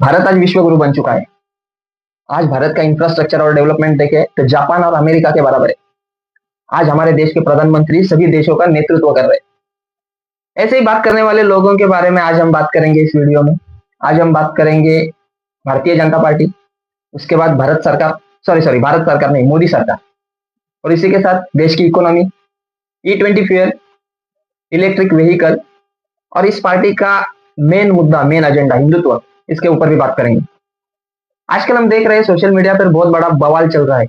भारत आज विश्व गुरु बन चुका है। आज भारत का इंफ्रास्ट्रक्चर और डेवलपमेंट देखे तो जापान और अमेरिका के बराबर है। आज हमारे देश के प्रधानमंत्री सभी देशों का नेतृत्व कर रहे हैं। ऐसे ही बात करने वाले लोगों के बारे में आज हम बात करेंगे इस वीडियो में। आज हम बात करेंगे भारतीय जनता पार्टी, उसके बाद भारत सरकार, सॉरी भारत सरकार नहीं, मोदी सरकार, और इसी के साथ देश की economy, E20 fuel, electric vehicle, और इस पार्टी का मेन मुद्दा, मेन एजेंडा हिंदुत्व, इसके ऊपर भी बात करेंगे। आजकल हम देख रहे हैं सोशल मीडिया पर बहुत बड़ा बवाल चल रहा है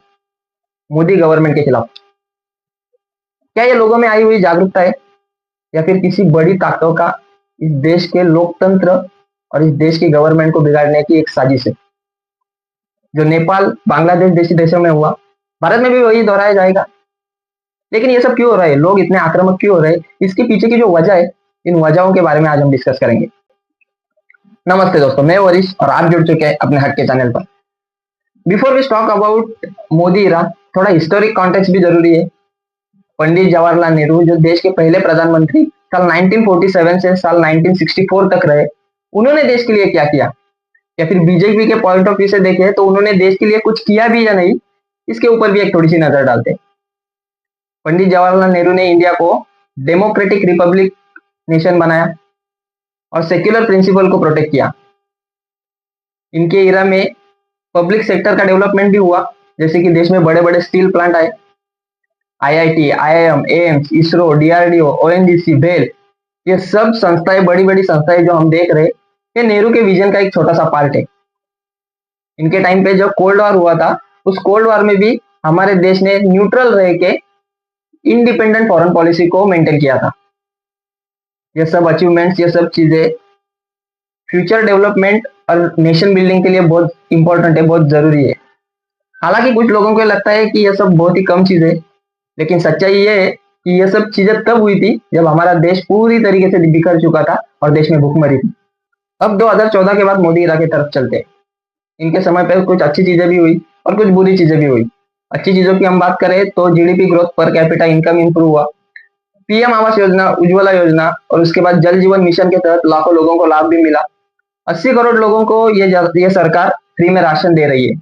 मोदी गवर्नमेंट के खिलाफ। क्या ये लोगों में आई हुई जागरूकता है या फिर किसी बड़ी ताकतों का इस देश के लोकतंत्र और इस देश की गवर्नमेंट को बिगाड़ने की एक साजिश है? जो नेपाल, बांग्लादेश जैसे देशों में हुआ, भारत में भी वही दोहराया जाएगा। लेकिन ये सब क्यों हो रहा है? लोग इतने आक्रामक क्यों हो रहे हैं? इसके पीछे की जो वजह है, इन वजहों के बारे में आज हम डिस्कस करेंगे। नमस्ते दोस्तों, मैं वरिश और आप जुड़ चुके हैं अपने हट के चैनल पर। Before we talk about Modi era, थोड़ा हिस्टोरिक कॉन्टेक्स्ट भी जरूरी है। पंडित जवाहरलाल नेहरू जो देश के पहले प्रधानमंत्री साल 1947 से साल 1964 तक रहे, उन्होंने देश के लिए क्या किया, या फिर बीजेपी के पॉइंट ऑफ व्यू से देखें तो उन्होंने देश के लिए कुछ किया भी या नहीं, इसके ऊपर भी एक थोड़ी सी नजर डालते हैं। पंडित जवाहरलाल नेहरू ने इंडिया को डेमोक्रेटिक रिपब्लिक नेशन बनाया और सेक्युलर प्रिंसिपल को प्रोटेक्ट किया। इनके इरा में पब्लिक सेक्टर का डेवलपमेंट भी हुआ, जैसे कि देश में बड़े बड़े स्टील प्लांट आए, IIT, IIM, AIIMS, ISRO, DRDO, ONGC, BEL, ये सब संस्थाएं, बड़ी बड़ी संस्थाएं जो हम देख रहे हैं, ये नेहरू के विजन का एक छोटा सा पार्ट है। इनके टाइम पे जब कोल्ड वॉर हुआ था, उस कोल्ड वॉर में भी हमारे देश ने न्यूट्रल रह के इंडिपेंडेंट फॉरेन पॉलिसी को मेंटेन किया था। ये सब अचीवमेंट्स, ये सब चीजें फ्यूचर डेवलपमेंट और नेशन बिल्डिंग के लिए बहुत इंपॉर्टेंट है, बहुत जरूरी है। हालांकि कुछ लोगों को लगता है कि यह सब बहुत ही कम चीजें, लेकिन सच्चाई ये है कि यह सब चीजें तब हुई थी जब हमारा देश पूरी तरीके से बिखर चुका था और देश में भूखमरी थी। अब 2014 के बाद मोदी इरा की तरफ चलते हैं। इनके समय पर कुछ अच्छी चीजें भी हुई और कुछ बुरी चीजें भी हुई। अच्छी चीजों की हम बात करें तो GDP growth, per capita income improve हुआ, PM आवास योजना, उज्ज्वला योजना, और उसके बाद जल जीवन मिशन के तहत लाखों लोगों को लाभ भी मिला। 80 करोड़ लोगों को ये सरकार फ्री में राशन दे रही है।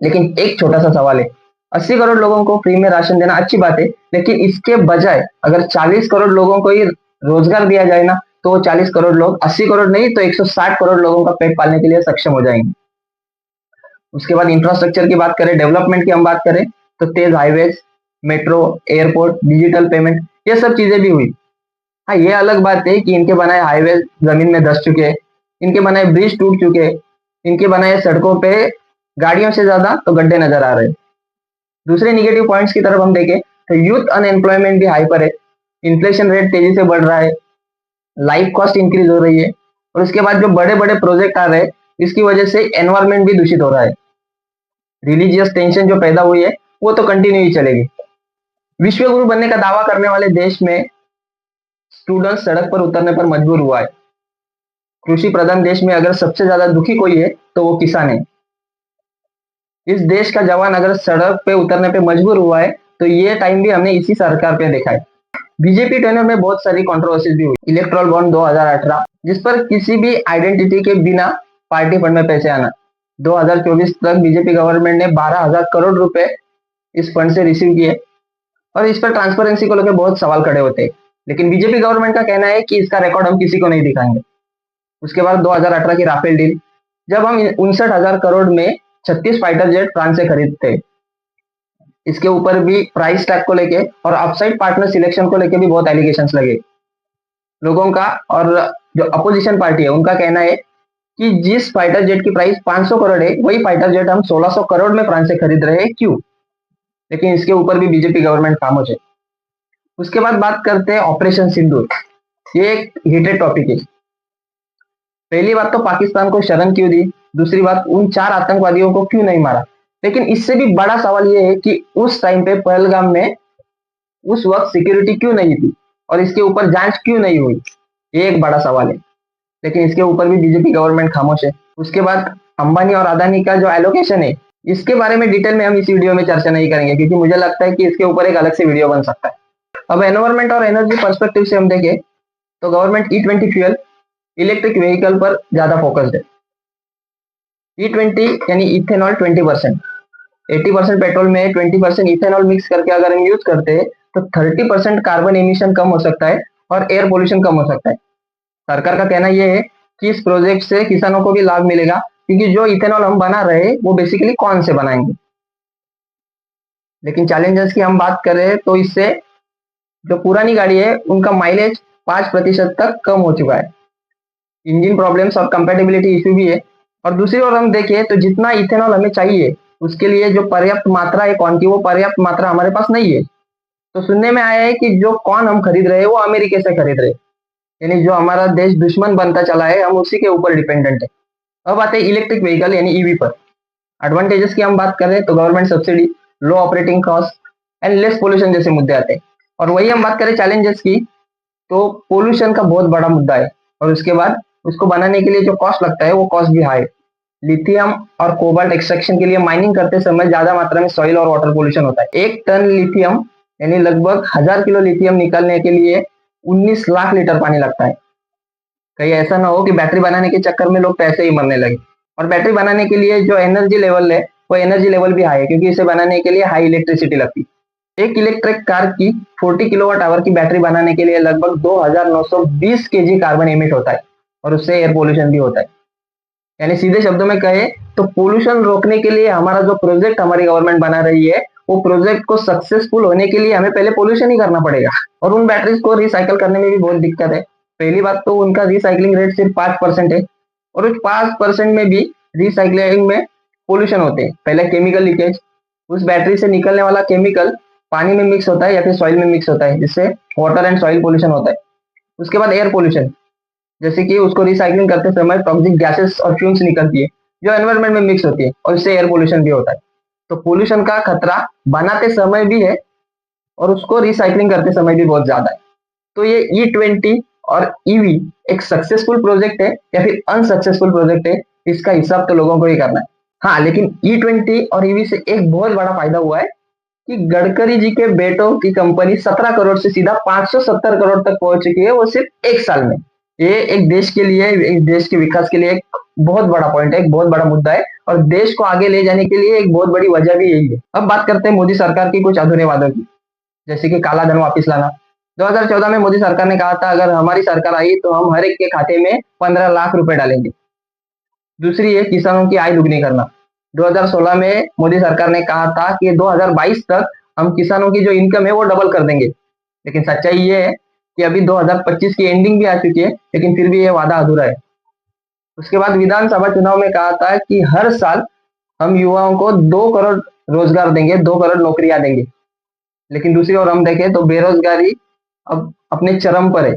लेकिन एक छोटा सा सवाल है, 80 करोड़ लोगों को फ्री में राशन देना अच्छी बात है, लेकिन इसके बजाय अगर 40 करोड़ लोगों को ही रोजगार दिया जाए ना, तो 40 करोड़ लोग 80 करोड़ नहीं तो 160 करोड़ लोगों का पेट पालने के लिए सक्षम हो जाएंगे। उसके बाद इंफ्रास्ट्रक्चर की बात करें, डेवलपमेंट की हम बात करें तो तेज highways, metro, airport, digital payment, ये सब चीजें भी हुई। हाँ, ये अलग बात है कि इनके बनाए हाईवे जमीन में धंस चुके, इनके बनाए ब्रिज टूट चुके, इनके बनाए सड़कों पे गाड़ियों से ज्यादा तो गड्ढे नजर आ रहे हैं। दूसरे निगेटिव पॉइंट्स की तरफ हम देखें तो यूथ अनएम्प्लॉयमेंट भी हाइपर है, इन्फ्लेशन रेट तेजी से बढ़ रहा है, लाइफ कॉस्ट इंक्रीज हो रही है, और उसके बाद जो बड़े बड़े प्रोजेक्ट आ रहे हैं, इसकी वजह से एनवायरमेंट भी दूषित हो रहा है। रिलीजियस टेंशन जो पैदा हुई है वो तो कंटिन्यू ही चलेगी। विश्व गुरु बनने का दावा करने वाले देश में स्टूडेंट सड़क पर उतरने पर मजबूर हुआ है। कृषि प्रधान देश में अगर सबसे ज्यादा दुखी कोई है तो वो किसान है। इस देश का जवान अगर सड़क पे उतरने पे मजबूर हुआ है तो ये टाइम भी हमने इसी सरकार पे देखा है। बीजेपी टेनर में बहुत सारी कंट्रोवर्सीज भी हुई। इलेक्ट्रल बॉन्ड 2018, जिस पर किसी भी आइडेंटिटी के बिना पार्टी फंड में पैसे आना, 2024 तक बीजेपी गवर्नमेंट ने 12,000 करोड़ रुपए इस फंड से रिसीव किए, और इस पर ट्रांसपेरेंसी को लेकर बहुत सवाल खड़े होते हैं। लेकिन बीजेपी गवर्नमेंट का कहना है कि इसका रिकॉर्ड हम किसी को नहीं दिखाएंगे। उसके बाद 2018 की राफेल डील, जब हम 59,000 करोड़ में 36 फाइटर जेट फ्रांस से खरीदते, इसके ऊपर भी प्राइस टैग को लेके और ऑफसाइड पार्टनर सिलेक्शन को लेके भी बहुत एलिगेशंस लगे लोगों का। और जो अपोजिशन पार्टी है उनका कहना है कि जिस फाइटर जेट की प्राइस 500 करोड़ है, वही फाइटर जेट हम 1600 करोड़ में फ्रांस से खरीद रहे हैं, क्यों? लेकिन इसके ऊपर भी बीजेपी गवर्नमेंट खामोश है। उसके बाद बात करते हैं ऑपरेशन सिंदूर। ये एक हिटेड टॉपिक है। पहली बात तो पाकिस्तान को शरण क्यों दी, दूसरी बात उन 4 आतंकवादियों को क्यों नहीं मारा। लेकिन इससे भी बड़ा सवाल ये है कि उस टाइम पे पहलगाम में उस वक्त सिक्योरिटी क्यों नहीं थी और इसके ऊपर जांच क्यों नहीं हुई, ये एक बड़ा सवाल है। लेकिन इसके ऊपर भी बीजेपी गवर्नमेंट खामोश है। उसके बाद अंबानी और अदानी का जो एलोकेशन है, इसके बारे में डिटेल में हम इस वीडियो में चर्चा नहीं करेंगे, क्योंकि मुझे लगता है कि इसके ऊपर एक अलग से वीडियो बन सकता है। अब एनवायरमेंट और एनर्जी पर्सपेक्टिव से हम देखें तो government E20 fuel, electric vehicle पर ज्यादा फोकस्ड है। E20 यानी इथेनॉल 20%, 80% पेट्रोल में 20% इथेनॉल मिक्स करके अगर हम यूज करते हैं तो 30% कार्बन एमिशन कम हो सकता है और एयर पोल्यूशन कम हो सकता है। सरकार का कहना यह है कि इस प्रोजेक्ट से किसानों को भी लाभ मिलेगा, क्योंकि जो इथेनॉल हम बना रहे हैं वो बेसिकली कौन से बनाएंगे। लेकिन चैलेंजेस की हम बात करें तो इससे जो पुरानी गाड़ी है उनका माइलेज 5% तक कम हो चुका है। इंजन प्रॉब्लम्स और कंपेटेबिलिटी इशू भी है। और दूसरी ओर हम देखें तो जितना इथेनॉल हमें चाहिए उसके लिए जो पर्याप्त मात्रा है कौन की, वो पर्याप्त मात्रा हमारे पास नहीं है। तो सुनने में आया है कि जो कौन हम खरीद रहे हैं वो अमेरिका से खरीद रहे हैं, यानी जो हमारा देश दुश्मन बनता चला है हम उसी के ऊपर डिपेंडेंट है। अब आते हैं इलेक्ट्रिक व्हीकल यानी ईवी पर। एडवांटेजेस की हम बात करें तो government subsidy, low operating cost and less pollution जैसे मुद्दे आते हैं। और वही हम बात करें चैलेंजेस की तो पोल्यूशन का बहुत बड़ा मुद्दा है। और उसके बाद उसको बनाने के लिए जो कॉस्ट लगता है वो कॉस्ट भी हाई। लिथियम और कोबाल्ट एक्सट्रैक्शन के लिए माइनिंग करते समय ज्यादा मात्रा में सॉइल और वाटर पोल्यूशन होता है। 1 टन लिथियम यानी लगभग 1000 किलो लिथियम निकालने के लिए 19 लाख लीटर पानी लगता है। कहीं ऐसा ना हो कि बैटरी बनाने के चक्कर में लोग पैसे ही मरने लगे। और बैटरी बनाने के लिए जो एनर्जी लेवल है वो एनर्जी लेवल भी हाई है, क्योंकि इसे बनाने के लिए हाई इलेक्ट्रिसिटी लगती है। एक इलेक्ट्रिक कार की 40 किलोवाट आवर की बैटरी बनाने के लिए लगभग 2920 केजी कार्बन एमिट होता है और उससे एयर पोल्यूशन भी होता है। यानी सीधे शब्दों में कहे तो पोल्यूशन रोकने के लिए हमारा जो प्रोजेक्ट हमारी गवर्नमेंट बना रही है वो प्रोजेक्ट को सक्सेसफुल होने के लिए हमें पहले पोल्यूशन ही करना पड़ेगा। और उन बैटरीज को रिसाइकल करने में भी बहुत दिक्कत है। पहली बात तो उनका रिसाइकलिंग रेट सिर्फ 5% है और उस 5% में भी रिसाइकलिंग में पोल्यूशन होते हैं। पहले केमिकल लीकेज, उस बैटरी से निकलने वाला केमिकल पानी में मिक्स होता है या फिर सॉइल में मिक्स होता है, जिससे वाटर एंड सॉइल पोल्यूशन होता है। उसके बाद एयर पोल्यूशन, जैसे कि उसको रिसाइकलिंग करते समय टॉक्सिक गैसेस और फ्यूम्स निकलती है जो एनवायरमेंट में मिक्स होती है और इससे एयर पोल्यूशन भी होता है। तो पोल्यूशन का खतरा बनाते समय भी है और उसको रिसाइकलिंग करते समय भी बहुत ज्यादा है। तो ये E20 और ईवी एक सक्सेसफुल प्रोजेक्ट है या फिर अनसक्सेसफुल प्रोजेक्ट है, इसका हिसाब तो लोगों को ही करना है। हाँ, लेकिन E20 और ईवी से एक बहुत बड़ा फायदा हुआ है कि गडकरी जी के बेटों की कंपनी 17 करोड़ से सीधा 570 करोड़ तक पहुंच चुकी है, वो सिर्फ एक साल में। ये एक देश के लिए, एक देश के विकास के लिए एक बहुत बड़ा पॉइंट है, एक बहुत बड़ा मुद्दा है और देश को आगे ले जाने के लिए एक बहुत बड़ी वजह भी यही है। अब बात करते हैं मोदी सरकार की कुछ अधूरे वादों की, जैसे कि काला धन वापिस लाना। 2014 में मोदी सरकार ने कहा था अगर हमारी सरकार आई तो हम हर एक के खाते में 15 लाख रुपए डालेंगे। दूसरी है किसानों की आय दुगनी करना। 2016 में मोदी सरकार ने कहा था कि 2022 तक हम किसानों की जो इनकम है वो डबल कर देंगे। लेकिन सच्चाई ये है कि अभी 2025 की एंडिंग भी आ चुकी है, लेकिन फिर भी ये वादा अधूरा है। उसके बाद विधानसभा चुनाव में कहा था कि हर साल हम युवाओं को 2 करोड़ रोजगार देंगे, 2 करोड़ नौकरियां देंगे। लेकिन दूसरी ओर हम देखें तो बेरोजगारी अब अपने चरम पर है।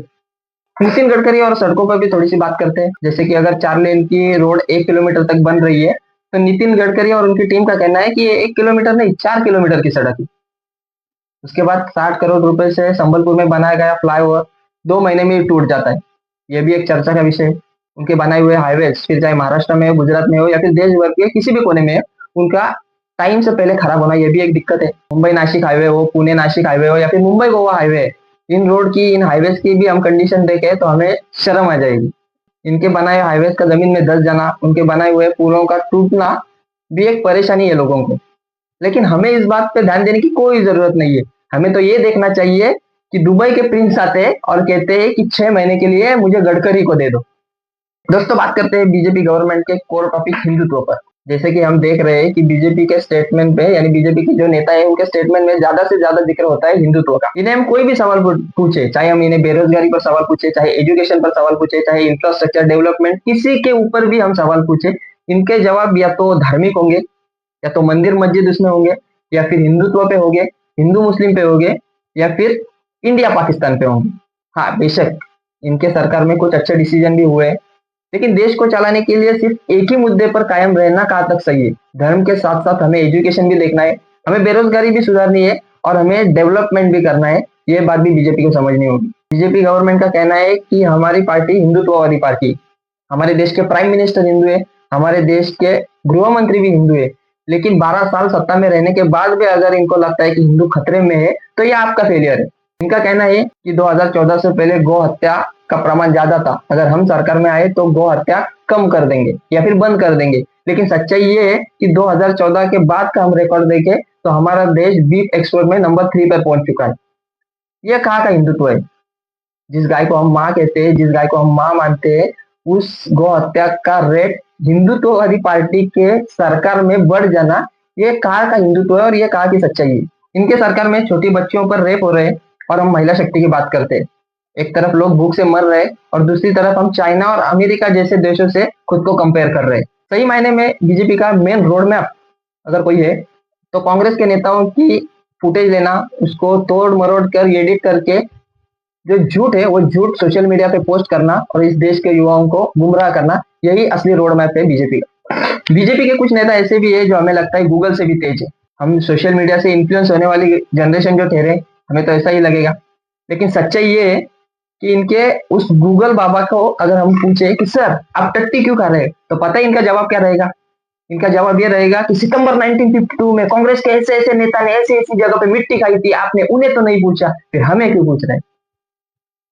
नितिन गडकरी और सड़कों पर भी थोड़ी सी बात करते हैं। जैसे कि अगर 4 लेन की रोड 1 किलोमीटर तक बन रही है तो नितिन गडकरी और उनकी टीम का कहना है कि ये 1 किलोमीटर नहीं 4 किलोमीटर की सड़क है। उसके बाद 60 करोड़ रुपए से संबलपुर में बनाया गया फ्लाईओवर 2 महीने में टूट जाता है, ये भी एक चर्चा का विषय है। उनके बनाए हुए हाईवे फिर चाहे महाराष्ट्र में हो, गुजरात में हो या फिर देश भर के किसी भी कोने में हो, उनका टाइम से पहले खराब होना ये भी एक दिक्कत है। मुंबई नासिक हाईवे हो, पुणे नासिक हाईवे हो या फिर मुंबई गोवा हाईवे, इन रोड की, इन हाईवेज की भी हम कंडीशन देखें तो हमें शर्म आ जाएगी। इनके बनाए हाईवेज का जमीन में धस जाना, उनके बनाए हुए पुलों का टूटना भी एक परेशानी है लोगों को। लेकिन हमें इस बात पे ध्यान देने की कोई जरूरत नहीं है। हमें तो ये देखना चाहिए कि दुबई के प्रिंस आते हैं और कहते हैं कि 6 महीने के लिए मुझे गडकरी को दे दो। दोस्तों, बात करते हैं बीजेपी गवर्नमेंट के कोर टॉपिक हिंदुत्व पर। जैसे कि हम देख रहे हैं कि बीजेपी के स्टेटमेंट पे, यानी बीजेपी के जो नेता है उनके स्टेटमेंट में ज्यादा से ज्यादा जिक्र होता है हिंदुत्व का। इन्हें हम कोई भी सवाल पूछे, चाहे हम इन्हें बेरोजगारी पर सवाल पूछे, चाहे एजुकेशन पर सवाल पूछे, चाहे इंफ्रास्ट्रक्चर डेवलपमेंट, किसी के ऊपर भी हम सवाल पूछे, इनके जवाब या तो धार्मिक होंगे, या तो मंदिर मस्जिद उसमें होंगे, या फिर हिंदुत्व पे होंगे, हिंदू मुस्लिम पे होंगे, या फिर इंडिया पाकिस्तान पे होंगे। हाँ, बेशक इनके सरकार में कुछ अच्छे डिसीजन भी हुए, लेकिन देश को चलाने के लिए सिर्फ एक ही मुद्दे पर कायम रहना कहाँ तक सही है। धर्म के साथ साथ हमें एजुकेशन भी देखना है, हमें बेरोजगारी भी सुधारनी है और हमें डेवलपमेंट भी करना है। ये बात भी बीजेपी को समझनी होगी। बीजेपी गवर्नमेंट का कहना है कि हमारी पार्टी हिंदुत्ववादी पार्टी है, हमारे देश के प्राइम मिनिस्टर हिंदू है, हमारे देश के गृह मंत्री भी हिंदू है। लेकिन 12 साल सत्ता में रहने के बाद भी अगर इनको लगता है कि हिंदू खतरे में है तो ये आपका फेलियर है। इनका कहना है कि 2014 से पहले गौ हत्या का प्रमाण ज्यादा था, अगर हम सरकार में आए तो गौ हत्या कम कर देंगे या फिर बंद कर देंगे। लेकिन सच्चाई ये है कि 2014 के बाद का हम रिकॉर्ड देखें तो हमारा देश बीफ एक्सपोर्ट में नंबर 3 पर पहुंच चुका है। ये कहाँ का हिंदुत्व है? जिस गाय को हम माँ कहते हैं, जिस गाय को हम माँ मानते हैं, उस गौ हत्या का रेट हिंदुत्ववादी पार्टी के सरकार में बढ़ जाना, ये कहाँ का हिंदुत्व है और ये कहाँ की सच्चाई है? इनके सरकार में छोटी बच्चियों पर रेप हो रहे हैं और हम महिला शक्ति की बात करते हैं। एक तरफ लोग भूख से मर रहे हैं और दूसरी तरफ हम चाइना और अमेरिका जैसे देशों से खुद को कंपेयर कर रहे हैं। सही मायने में बीजेपी का मेन रोड मैप अगर कोई है तो कांग्रेस के नेताओं की फुटेज लेना, उसको तोड़ मरोड़ कर एडिट करके जो झूठ है वो झूठ सोशल मीडिया पे पोस्ट करना और इस देश के युवाओं को गुमराह करना, यही असली रोड मैप है बीजेपी का। बीजेपी के कुछ नेता ऐसे भी है जो हमें लगता है गूगल से भी तेज है। हम सोशल मीडिया से इन्फ्लुएंस होने वाली जनरेशन जो ठहरे, हमें तो ऐसा ही लगेगा। लेकिन सच्चाई ये है कि इनके उस गूगल बाबा को अगर हम पूछे कि सर आप टट्टी क्यों खा रहे हैं, तो पता है इनका जवाब क्या रहेगा? इनका जवाब ये रहेगा कि सितंबर 1952 में कांग्रेस के ऐसे ऐसे नेता ने ऐसी ऐसी जगह पे मिट्टी खाई थी, आपने उन्हें तो नहीं पूछा, फिर हमें क्यों पूछ रहे हैं?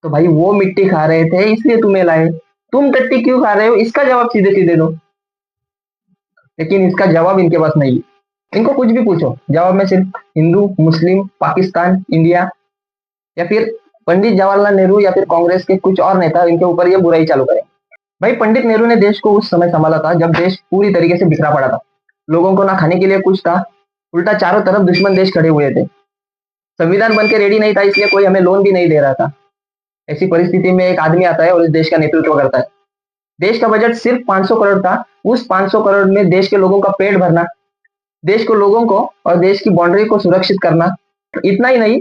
तो भाई वो मिट्टी खा रहे थे इसलिए तुम्हें लाए, तुम टट्टी क्यों खा रहे हो इसका जवाब सीधे सीधे दो। लेकिन इसका जवाब इनके पास नहीं है। इनको कुछ भी पूछो, जवाब में सिर्फ हिंदू, मुस्लिम, पाकिस्तान, इंडिया या फिर पंडित जवाहरलाल नेहरू या फिर कांग्रेस के कुछ और नेता इनके ऊपर ये बुराई चालू करें। भाई पंडित नेहरू ने देश को उस समय संभाला था जब देश पूरी तरीके से बिखरा पड़ा था। लोगों को ना खाने के लिए कुछ था, उल्टा चारों तरफ दुश्मन देश खड़े हुए थे। संविधान बन के रेडी नहीं था, इसलिए कोई हमें लोन भी नहीं दे रहा था। ऐसी परिस्थिति में एक आदमी आता है और इस देश का नेतृत्व करता है। देश का बजट सिर्फ 500 करोड़ था। उस 500 करोड़ में देश के लोगों का पेट भरना, देश को लोगों को और देश की बाउंड्री को सुरक्षित करना, इतना ही नहीं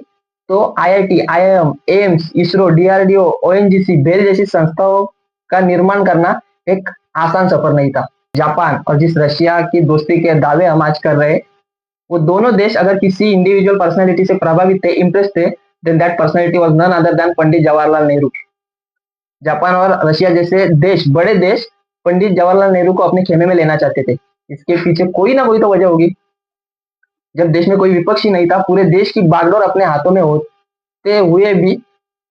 तो IIT, IIM, AIIMS, ISRO, DRDO, ONGC, BEL जैसी संस्थाओं का निर्माण करना एक आसान सफर नहीं था। जापान और जिस रशिया की दोस्ती के दावे हम आज कर रहे हैं, वो दोनों देश अगर किसी इंडिविजुअल पर्सनैलिटी से प्रभावित थे, इम्प्रेस थे, then that personality was none other than Pandit Jawaharlal Nehru. Japan और रशिया जैसे देश, बड़े देश, पंडित जवाहरलाल नेहरू को अपने खेमे में लेना चाहते थे। इसके पीछे कोई ना कोई तो वजह होगी। जब देश में कोई विपक्ष ही नहीं था, पूरे देश की बागडोर अपने हाथों में होते हुए भी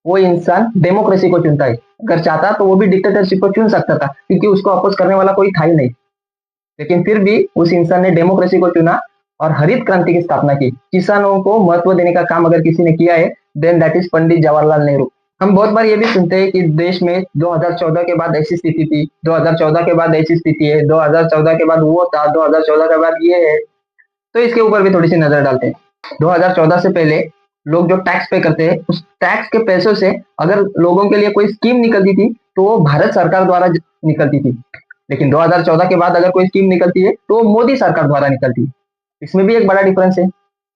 वो इंसान डेमोक्रेसी को चुनता है। अगर चाहता तो वो भी डिक्टेटरशिप को चुन सकता था, क्योंकि उसको अपोज करने वाला कोई था ही नहीं। लेकिन फिर भी उस इंसान ने डेमोक्रेसी को चुना और हरित क्रांति की स्थापना की। किसानों को महत्व देने का काम अगर किसी ने किया है, देन दैट इज पंडित जवाहरलाल नेहरू। हम बहुत बार ये भी सुनते हैं कि देश में 2014 के बाद ऐसी स्थिति थी, 2014 के बाद ऐसी स्थिति है, 2014 के बाद वो था, 2014 के बाद ये है। तो इसके ऊपर भी थोड़ी सी नजर डालते हैं। 2014 से पहले लोग जो टैक्स पे करते हैं, उस टैक्स के पैसों से अगर लोगों के लिए कोई स्कीम निकलती थी तो वो भारत सरकार द्वारा निकलती थी। लेकिन 2014 के बाद अगर कोई स्कीम निकलती है तो वो मोदी सरकार द्वारा निकलती है। इसमें भी एक बड़ा डिफरेंस है।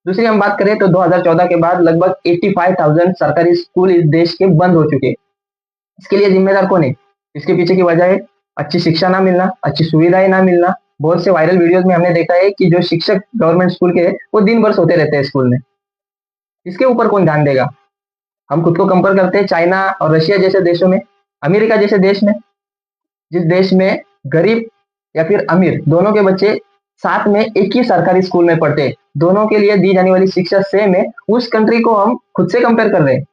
दूसरी हम बात करें तो 2014 के बाद लगभग 85,000 सरकारी स्कूल इस देश के बंद हो चुके हैं। इसके लिए जिम्मेदार कौन है? इसके पीछे की वजह है अच्छी शिक्षा ना मिलना, अच्छी सुविधाएं ना मिलना। बहुत से वायरल वीडियोस में हमने देखा है कि जो शिक्षक गवर्नमेंट स्कूल के हैं वो दिन भर सोते रहते हैं स्कूल में। इसके ऊपर कौन ध्यान देगा? हम खुद को कंपेयर करते हैं चाइना और रशिया जैसे देशों में, अमेरिका जैसे देश में, जिस देश में गरीब या फिर अमीर दोनों के बच्चे साथ में एक ही सरकारी स्कूल में पढ़ते हैं, दोनों के लिए दी जाने वाली शिक्षा सेम है। उस कंट्री को हम खुद से कंपेयर कर रहे हैं।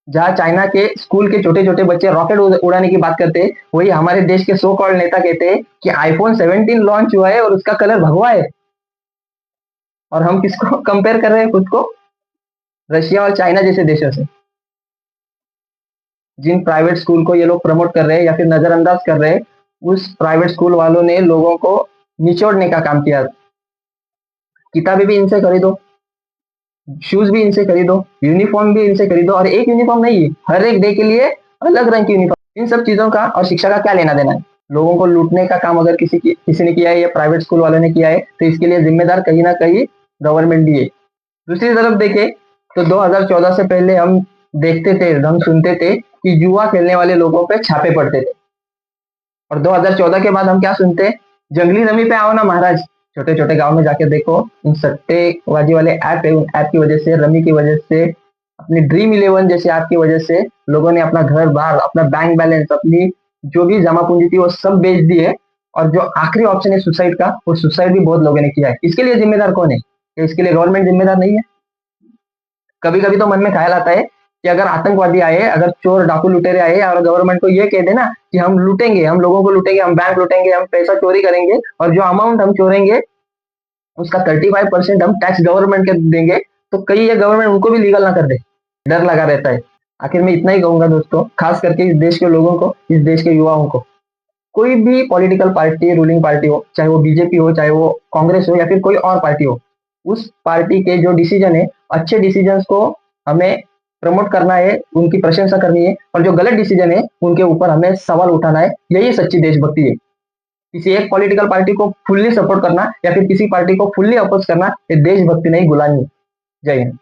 जहाँ चाइना के स्कूल के छोटे छोटे बच्चे रॉकेट उड़ाने की बात करते हैं, वही हमारे देश के सो कॉल्ड नेता कहते हैं कि आईफोन 17 लॉन्च हुआ है और उसका कलर भगवा है। और हम किसको कंपेयर कर रहे हैं? खुद को रशिया और चाइना जैसे देशों से। जिन प्राइवेट स्कूल को ये लोग प्रमोट कर रहे हैं या फिर नजरअंदाज कर रहे हैं, उस प्राइवेट स्कूल वालों ने लोगों को निचोड़ने का काम किया। किताबें भी इनसे खरीदो, शूज भी इनसे खरीदो, यूनिफॉर्म भी इनसे खरीदो, और एक यूनिफॉर्म नहीं, हर एक डे के लिए अलग रंग की यूनिफॉर्म। इन सब चीजों का और शिक्षा का क्या लेना देना है? लोगों को लूटने का काम अगर किसी ने किया है या प्राइवेट स्कूल वालों ने किया है, तो इसके लिए जिम्मेदार कहीं ना कहीं गवर्नमेंट भी है। दूसरी तरफ देखें तो 2014 से पहले हम देखते थे, हम सुनते थे कि जुआ खेलने वाले लोगों पे छापे पड़ते थे। और 2014 के बाद हम क्या सुनते हैं? जंगली रमी पे आओ ना महाराज। छोटे छोटे गांव में जाके देखो, इन सट्टेबाजी वाले ऐप है, उन ऐप की वजह से, रमी की वजह से, अपनी ड्रीम 11 जैसे ऐप की वजह से लोगों ने अपना घर बार, अपना बैंक बैलेंस, अपनी जो भी जमा पूंजी थी वो सब बेच दी है। और जो आखिरी ऑप्शन है सुसाइड का, वो सुसाइड भी बहुत लोगों ने किया है। इसके लिए जिम्मेदार कौन है? इसके लिए गवर्नमेंट जिम्मेदार नहीं है? कभी कभी तो मन में ख्याल आता है कि अगर आतंकवादी आए, अगर चोर डाकू लुटेरे आए और गवर्नमेंट को ये कह देना कि हम लूटेंगे, हम लोगों को लूटेंगे, हम बैंक लूटेंगे, हम पैसा चोरी करेंगे और जो अमाउंट हम चोरेंगे उसका 35% हम टैक्स गवर्नमेंट के देंगे, तो कहीं ये गवर्नमेंट उनको भी लीगल ना कर दे, डर लगा रहता है। आखिर में इतना ही कहूंगा दोस्तों, खास करके इस देश के लोगों को, इस देश के युवाओं को, कोई भी पॉलिटिकल पार्टी, रूलिंग पार्टी हो, चाहे वो बीजेपी हो, चाहे वो कांग्रेस हो या फिर कोई और पार्टी हो, उस पार्टी के जो डिसीजन है, अच्छे डिसीजन को हमें प्रमोट करना है, उनकी प्रशंसा करनी है, और जो गलत डिसीजन है उनके ऊपर हमें सवाल उठाना है। यही सच्ची देशभक्ति है। किसी एक पॉलिटिकल पार्टी को फुल्ली सपोर्ट करना या फिर किसी पार्टी को फुल्ली अपोज करना, ये देशभक्ति नहीं, गुलामी है। जय हिंद।